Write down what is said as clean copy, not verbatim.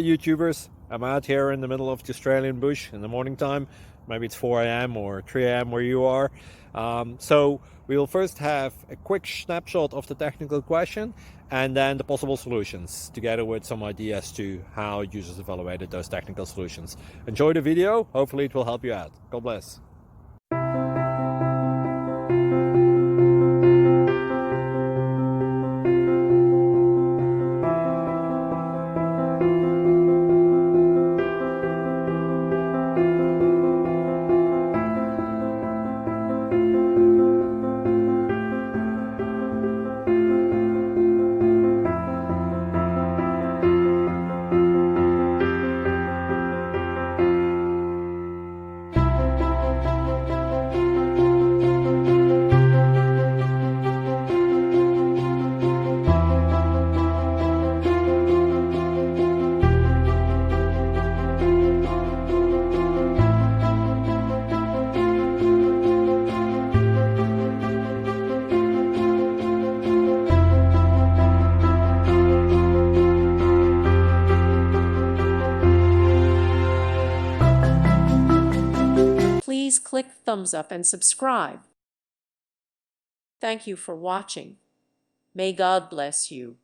YouTubers. I'm out here in the middle of the Australian bush in the morning time. Maybe it's 4 a.m. or 3 a.m. where you are. So we'll first have a quick snapshot of the technical question and then the possible solutions, together with some ideas to how users evaluated those technical solutions. Enjoy the video. Hopefully it will help you out. God bless. Please click thumbs up and subscribe. Thank you for watching. May God bless you.